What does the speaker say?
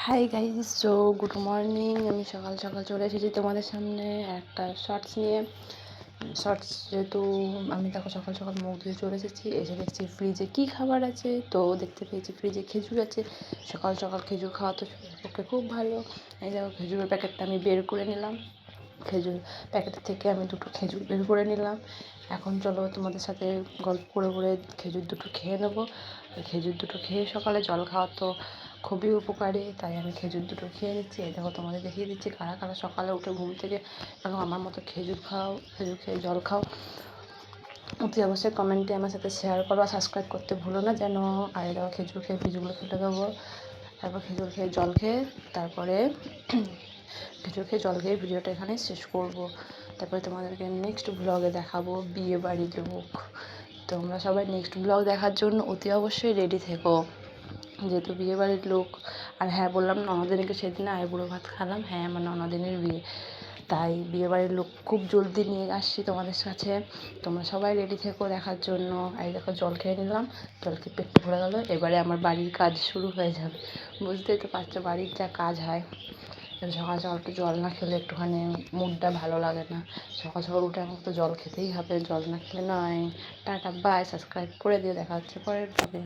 Hi guys, good morning. আমি সকাল সকাল চলে এসেছি তোমাদের সামনে একটা শর্টস নিয়ে। শর্টস যেহেতু আমি দেখো সকাল সকাল মুখ ধুয়ে চলে এসেছি, এসে দেখছি ফ্রিজে কী খাবার আছে। তো দেখতে পেয়েছি ফ্রিজে খেজুর আছে। সকাল সকাল খেজুর খাওয়া তো শরীরের পক্ষে খুব ভালো। এই দেখো খেজুরের প্যাকেটটা আমি বের করে নিলাম। খেজুর প্যাকেট থেকে আমি দুটো খেজুর বের করে নিলাম। এখন চলো তোমাদের সাথে গল্প করে করে খেজুর দুটো খেয়ে নেবো। খেজুর দুটো খেয়ে সকালে জল খাওয়া তো খুবই উপকারী, তাই আমি খেজুর দুটো খেয়ে নিচ্ছি। এই দেখো তোমাদের দেখিয়ে দিচ্ছি কারা কারা সকালে উঠে ঘুম থেকে এবং আমার মতো খেজুর খাও, খেজুর খেয়ে জল খাও। অতি অবশ্যই কমেন্টে আমার সাথে শেয়ার করো, সাবস্ক্রাইব করতে ভুলো না যেন। আর দেখো খেজুর খেয়ে বীজগুলো ফেলে দেবো। তারপর খেজুর খেয়ে জল খেয়ে তারপরে খেজুর খেয়ে জল খেয়ে ভিডিওটা এখানে শেষ করব। তারপরে তোমাদেরকে নেক্সট ব্লগে দেখাবো বিয়ে বাড়ির লুক। তোমরা সবাই নেক্সট ব্লগ দেখার জন্য অতি অবশ্যই রেডি থেকো, যেহেতু বিয়ে বাড়ির লোক। আর হ্যাঁ, বললাম ননদিনীকে সেদিনে আইবুড়ো ভাত খালাম। হ্যাঁ, আমার ননদিনীর বিয়ে, তাই বিয়ে বাড়ির লোক খুব জলদি নিয়ে আসছি তোমাদের কাছে। তোমরা সবাই রেডি থেকো দেখার জন্য। এই দেখো জল খেয়ে নিলাম, জল খেয়ে পেট ভরে গেলো। এবারে আমার বাড়ির কাজ শুরু হয়ে যাবে। বুঝতেই তো পারছো বাড়ির যা কাজ হয়। সকাল সকাল একটু জল না খেলে একটুখানি মুডটা ভালো লাগে না। সকাল সকাল উঠে আমাকে তো জল খেতেই হবে, জল না খেলে নয়। টাটা বাই, সাবস্ক্রাইব করে দিয়ে দেখা হচ্ছে পরের ব্লগে।